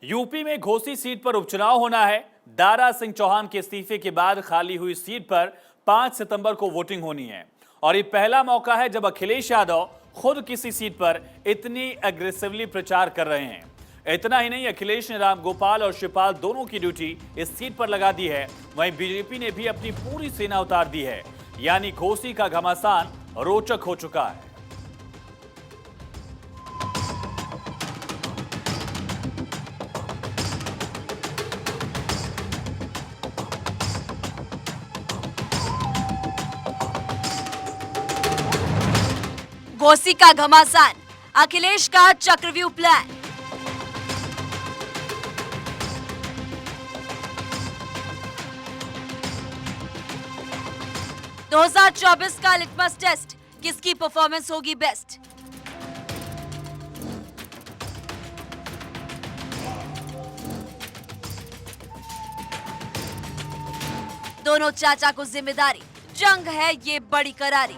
UP में Ghosi seat पर उपचुनाव होना है। दारा सिंह चौहान के इस्तीफे के बाद खाली हुई सीट पर 5 सितंबर को वोटिंग होनी है और ये पहला मौका है जब अखिलेश यादव खुद किसी सीट पर इतनी एग्रेसिवली प्रचार कर रहे हैं। इतना ही नहीं, अखिलेश ने रामगोपाल और शिवपाल दोनों की ड्यूटी इस सीट पर लगा दी है। वहीं बीजेपी ने भी अपनी पूरी सेना उतार दी है, यानी घोसी का घमासान रोचक हो चुका है। घोसी का घमासान, अखिलेश का चक्रव्यूह प्लान। दो 2024 का लिटमस टेस्ट, किसकी परफॉर्मेंस होगी बेस्ट? दोनों चाचा को जिम्मेदारी, जंग है ये बड़ी करारी।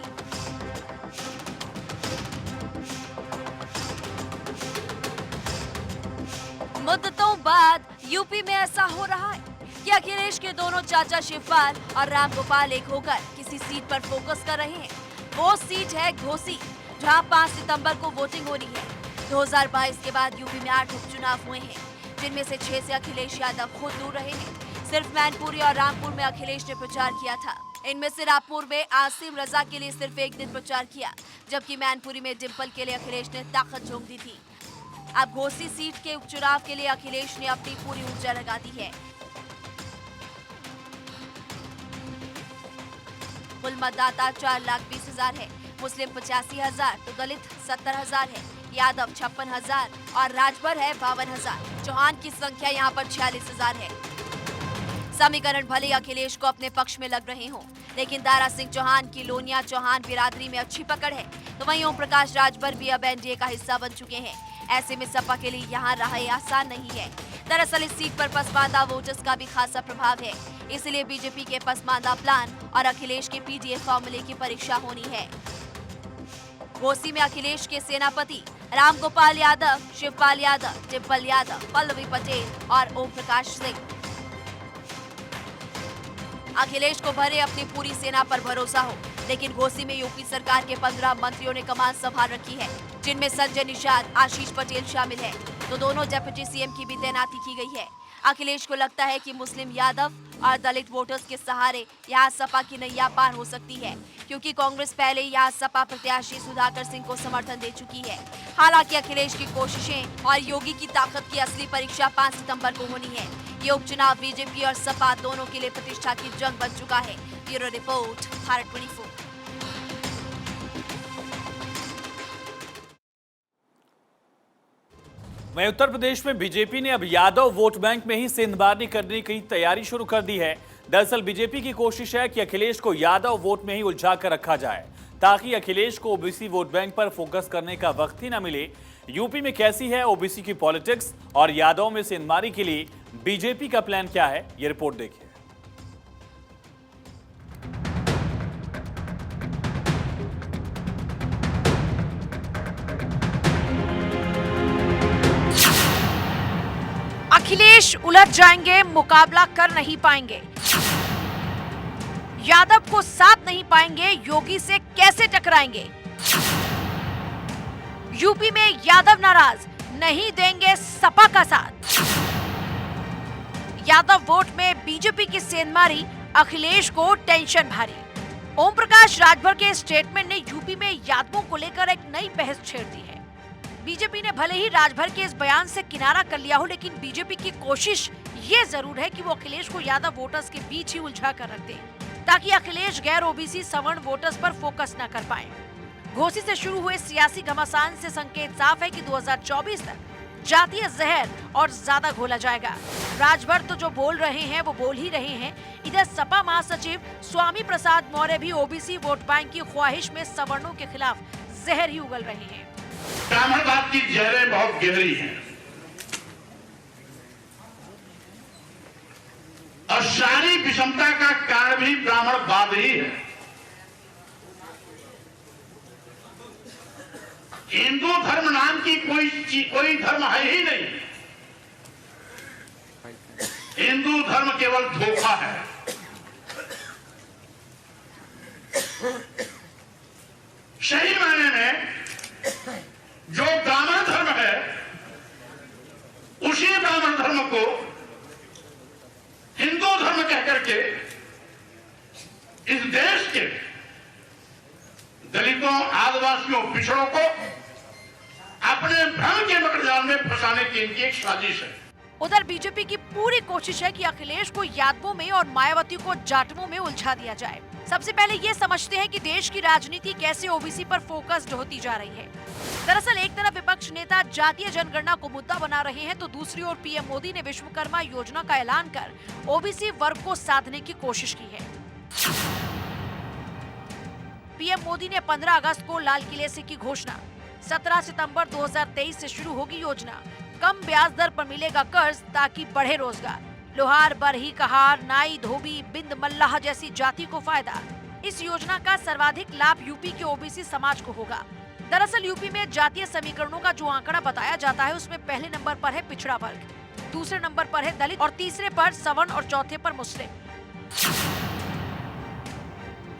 मुद्दतों बाद यूपी में ऐसा हो रहा है कि अखिलेश के दोनों चाचा शिवपाल और रामगोपाल एक होकर किसी सीट पर फोकस कर रहे हैं। वो सीट है घोसी, जहां 5 सितंबर को वोटिंग होनी है। 2022 के बाद यूपी में 8 उपचुनाव हुए हैं, जिनमें से 6 से अखिलेश यादव खुद दूर रहे हैं। सिर्फ मैनपुरी और रामपुर में अखिलेश ने प्रचार किया था। इनमें से रामपुर में आसिम रजा के लिए सिर्फ एक दिन प्रचार किया, जबकि मैनपुरी में डिंपल के लिए अखिलेश ने ताकत झोंक दी थी। अब घोसी सीट के उपचुनाव के लिए अखिलेश ने अपनी पूरी ऊर्जा लगा दी है। कुल मतदाता 4,20,000 है, मुस्लिम 85,000 तो दलित 70,000 है, यादव 56,000 और राजभर है 52,000। चौहान की संख्या यहाँ पर 46,000 है। समीकरण भले अखिलेश को अपने पक्ष में लग रहे हों, लेकिन दारा सिंह चौहान की लोनिया चौहान बिरादरी में अच्छी पकड़ है, तो वहीं ओम प्रकाश राजभर भी अब एनडीए का हिस्सा बन चुके हैं। ऐसे में सपा के लिए यहाँ राह आसान नहीं है। दरअसल इस सीट पर पसमानदा वोटर्स का भी खासा प्रभाव है, इसलिए बीजेपी के पसमानदा प्लान और अखिलेश के पीडीए फॉर्मूले की परीक्षा होनी है। घोसी में अखिलेश के सेनापति रामगोपाल यादव, शिवपाल यादव, डिंपल यादव, पल्लवी पटेल और ओम प्रकाश सिंह। अखिलेश को भरे अपनी पूरी सेना पर भरोसा हो, लेकिन घोसी में यूपी सरकार के 15 मंत्रियों ने कमान संभाल रखी है, जिनमें संजय निषाद, आशीष पटेल शामिल है, तो दोनों डिप्टी सीएम की भी तैनाती की गई है। अखिलेश को लगता है कि मुस्लिम यादव और दलित वोटर्स के सहारे यहाँ सपा की नैया पार हो सकती है, क्योंकि कांग्रेस पहले यहाँ सपा प्रत्याशी सुधाकर सिंह को समर्थन दे चुकी है। हालांकि अखिलेश की कोशिशें और योगी की ताकत की असली परीक्षा 5 सितंबर को होनी है। ये उपचुनाव बीजेपी और सपा दोनों के लिए प्रतिष्ठा की जंग बन चुका है। Bureau report, Bharat 24। वहीं उत्तर प्रदेश में बीजेपी ने अब यादव वोट बैंक में ही सेंधमारनी करने की तैयारी शुरू कर दी है। दरअसल बीजेपी की कोशिश है कि अखिलेश को यादव वोट में ही उलझा कर रखा जाए, ताकि अखिलेश को ओबीसी वोट बैंक पर फोकस करने का वक्त ही न मिले। यूपी में कैसी है ओबीसी की पॉलिटिक्स और यादव में सेंधमारनी के लिए बीजेपी का प्लान क्या है, ये रिपोर्ट देखिए। अखिलेश उलझ जाएंगे, मुकाबला कर नहीं पाएंगे। यादव को साथ नहीं पाएंगे, योगी से कैसे टकराएंगे? यूपी में यादव नाराज, नहीं देंगे सपा का साथ। यादव वोट में बीजेपी की सेंधमारी, अखिलेश को टेंशन भारी। ओम प्रकाश राजभर के स्टेटमेंट ने यूपी में यादवों को लेकर एक नई बहस छेड़ दी है। बीजेपी ने भले ही राजभर के इस बयान से किनारा कर लिया हो, लेकिन बीजेपी की कोशिश ये जरूर है कि वो अखिलेश को यादव वोटर्स के बीच ही उलझा कर रख दे, ताकि अखिलेश गैर ओबीसी सवर्ण वोटर्स पर फोकस न कर पाए। घोसी से शुरू हुए सियासी घमासान से संकेत साफ है कि 2024 तक जातीय जहर और ज्यादा घोला जाएगा। राजभर तो जो बोल रहे हैं वो बोल ही रहे हैं। इधर सपा महासचिव स्वामी प्रसाद मौर्य भी ओबीसी वोट बैंक की ख्वाहिश में सवर्णों के खिलाफ जहर ही उगल रहे हैं। ब्राह्मणवाद की जहरें बहुत गहरी हैं और सारी विषमता का कारण भी ब्राह्मणवाद ही है। हिंदू धर्म नाम की कोई धर्म है ही नहीं। हिंदू धर्म केवल धोखा है। सही मायने में जो ब्राह्मण धर्म है, उसी ब्राह्मण धर्म को हिंदू धर्म कह करके इस देश के दलितों, आदिवासियों, पिछड़ों को अपने भ्रम के मकड़जाल में फंसाने की इनकी एक साजिश है। उधर बीजेपी की पूरी कोशिश है कि अखिलेश को यादवों में और मायावती को जाटवों में उलझा दिया जाए। सबसे पहले ये समझते हैं कि देश की राजनीति कैसे ओबीसी पर फोकस्ड होती जा रही है। दरअसल एक तरफ विपक्ष नेता जातीय जनगणना को मुद्दा बना रहे हैं, तो दूसरी ओर पीएम मोदी ने विश्वकर्मा योजना का ऐलान कर ओबीसी वर्ग को साधने की कोशिश की है। पीएम मोदी ने 15 अगस्त को लाल किले से की घोषणा। 17 सितंबर 2023 से शुरू होगी योजना। कम ब्याज दर पर मिलेगा कर्ज ताकि बढ़े रोजगार। लोहार, बरही, कहार, नाई, धोबी, बिंद, मल्लाह जैसी जाति को फायदा। इस योजना का सर्वाधिक लाभ यूपी के ओबीसी समाज को होगा। दरअसल यूपी में जातीय समीकरणों का जो आंकड़ा बताया जाता है, उसमें पहले नंबर पर है पिछड़ा वर्ग, दूसरे नंबर पर है दलित और तीसरे पर सवर्ण और चौथे पर मुस्लिम।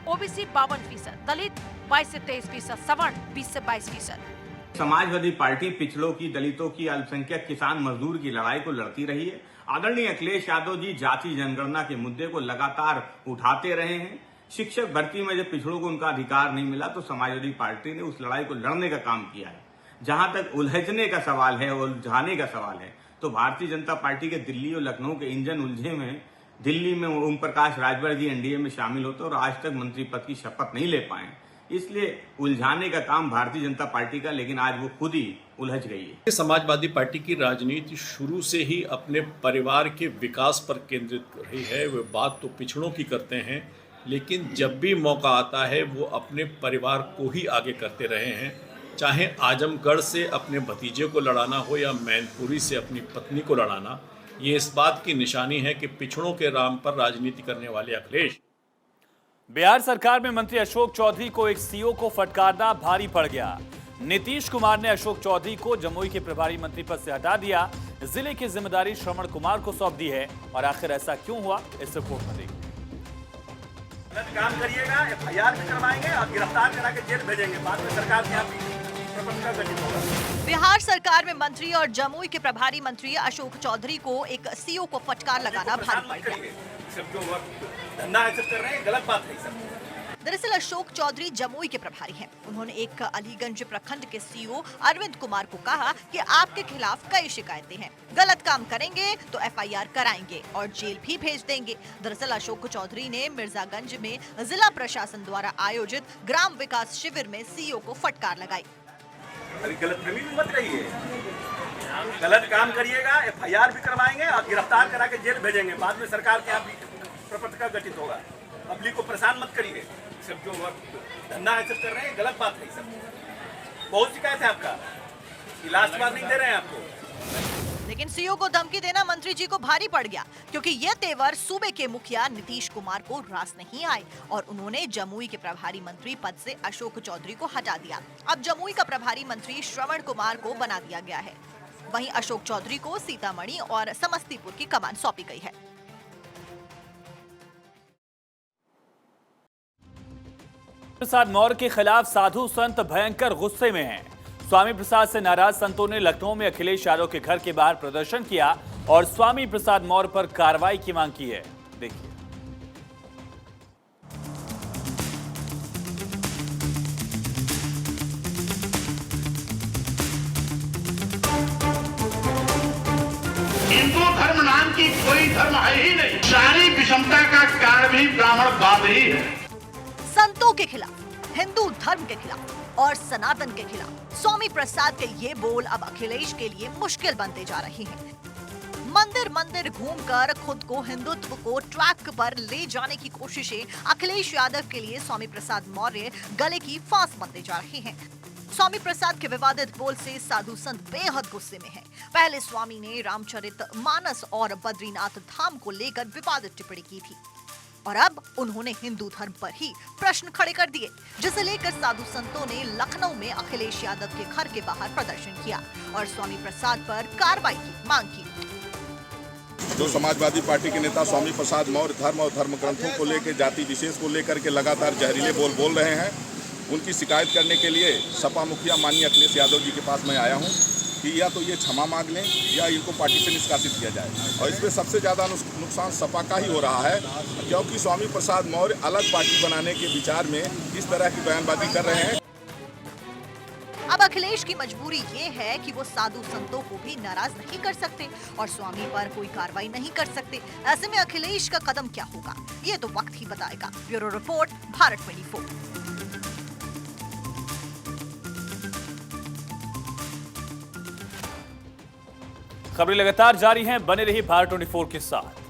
ओबीसी 52%, दलित 22 से 23%, सवर्ण 20 से 22%। समाजवादी पार्टी पिछड़ों की, दलितों की, अल्पसंख्यक, किसान, मजदूर की लड़ाई को लड़ती रही है। आदरणीय अखिलेश यादव जी जाति जनगणना के मुद्दे को लगातार उठाते रहे हैं। शिक्षक भर्ती में जब पिछड़ों को उनका अधिकार नहीं मिला तो समाजवादी पार्टी ने उस लड़ाई को लड़ने का काम किया है। जहां तक उलझने का सवाल है, उलझाने का सवाल है, तो भारतीय जनता पार्टी के दिल्ली और लखनऊ के इंजन उलझे में दिल्ली में ओम प्रकाश राजभर जी एनडीए में शामिल होते और आज तक मंत्री पद की शपथ नहीं ले पाए। इसलिए उलझाने का काम भारतीय जनता पार्टी का, लेकिन आज वो खुद ही उलझ गई है। समाजवादी पार्टी की राजनीति शुरू से ही अपने परिवार के विकास पर केंद्रित रही है। वे बात तो पिछड़ों की करते हैं, लेकिन जब भी मौका आता है वो अपने परिवार को ही आगे करते रहे हैं। चाहे आजमगढ़ से अपने भतीजे को लड़ाना हो या मैनपुरी से अपनी पत्नी को लड़ाना, ये इस बात की निशानी है कि पिछड़ों के नाम पर राजनीति करने वाले अखिलेश। बिहार सरकार में मंत्री अशोक चौधरी को एक सीओ को फटकारना भारी पड़ गया। नीतीश कुमार ने अशोक चौधरी को जमुई के प्रभारी मंत्री पद से हटा दिया। जिले की जिम्मेदारी श्रवण कुमार को सौंप दी है। और आखिर ऐसा क्यों हुआ, इस रिपोर्ट में देखिए। काम करिएगा, एफआईआर भी करवाएंगे और गिरफ्तार करा के जेल भेजेंगे। बाद में सरकार के यहाँ प्रपंच गठित होगा। बिहार सरकार में मंत्री और जमुई के प्रभारी मंत्री अशोक चौधरी को एक सीओ को फटकार लगाना भारी पड़ गया। धंधा ऐसे कर रहे हैं, गलत बात है सर। दरअसल अशोक चौधरी जमुई के प्रभारी हैं। उन्होंने एक अलीगंज प्रखंड के सीओ अरविंद कुमार को कहा कि आपके खिलाफ कई शिकायतें हैं, गलत काम करेंगे तो एफआईआर कराएंगे और जेल भी भेज देंगे। दरअसल अशोक चौधरी ने मिर्जागंज में जिला प्रशासन द्वारा आयोजित ग्राम विकास शिविर में सीओ को फटकार लगाई। गलतफहमी में मत रहिए, गलत काम करिएगा, एफआईआर भी करवाएंगे और गिरफ्तार करा के जेल भेजेंगे। बाद में सरकार के यहाँ प्रपंच गठित होगा। पब्लिक को परेशान मत करिए। सब जो धंधा ऐसे कर रहे हैं, गलत बात है सर। बहुत शिकायत है आपका, लास्ट बार नहीं दे रहे हैं आपको। लेकिन सीओ को धमकी देना मंत्री जी को भारी पड़ गया, क्योंकि ये तेवर सूबे के मुखिया नीतीश कुमार को रास नहीं आए और उन्होंने जमुई के प्रभारी मंत्री पद से अशोक चौधरी को हटा दिया। अब जमुई का प्रभारी मंत्री श्रवण कुमार को बना दिया गया है। वहीं अशोक चौधरी को सीतामढ़ी और समस्तीपुर की कमान सौंपी गई है। प्रसाद मौर्य के खिलाफ साधु संत भयंकर गुस्से में हैं। स्वामी प्रसाद से नाराज संतों ने लखनऊ में अखिलेश यादव के घर के बाहर प्रदर्शन किया और स्वामी प्रसाद मौर्य पर कार्रवाई की मांग की है। देखिए। हिंदू धर्म नाम की कोई धर्म है ही नहीं। सारी विषमता का कारण भी ब्राह्मणवाद ही है। संतों के खिलाफ, हिंदू धर्म के खिलाफ और सनातन के खिलाफ स्वामी प्रसाद के ये बोल अब अखिलेश के लिए मुश्किल बनते जा रहे हैं। मंदिर मंदिर घूमकर खुद को हिंदुत्व को ट्रैक पर ले जाने की कोशिशें अखिलेश यादव के लिए स्वामी प्रसाद मौर्य गले की फांस बनते जा रहे हैं। स्वामी प्रसाद के विवादित बोल से साधु संत बेहद गुस्से में हैं। पहले स्वामी ने रामचरित मानस और बद्रीनाथ धाम को लेकर विवादित टिप्पणी की थी और अब उन्होंने हिंदू धर्म पर ही प्रश्न खड़े कर दिए, जिसे लेकर साधु संतों ने लखनऊ में अखिलेश यादव के घर के बाहर प्रदर्शन किया और स्वामी प्रसाद पर कार्रवाई की मांग की। जो समाजवादी पार्टी के नेता स्वामी प्रसाद मौर्य धर्म और धर्म ग्रंथों को लेकर, जाति विशेष को लेकर के लगातार जहरीले बोल रहे हैं, उनकी शिकायत करने के लिए सपा मुखिया माननीय अखिलेश यादव जी के पास मैं आया हूं कि या तो ये क्षमा मांग लें या इनको पार्टी से निष्कासित किया जाए। और इसमें सबसे ज़्यादा नुकसान सपा का ही हो रहा है, क्योंकि स्वामी प्रसाद मौर्य अलग पार्टी बनाने के विचार में इस तरह की बयानबाजी कर रहे हैं। अब अखिलेश की मजबूरी ये है कि वो साधु संतों को भी नाराज नहीं कर सकते और स्वामी पर कोई कार्रवाई नहीं कर सकते। ऐसे में अखिलेश का कदम क्या होगा, ये तो वक्त ही बताएगा। Bureau report, Bharat 24। खबरें लगातार जारी हैं, बने रहिए भारत 24 के साथ।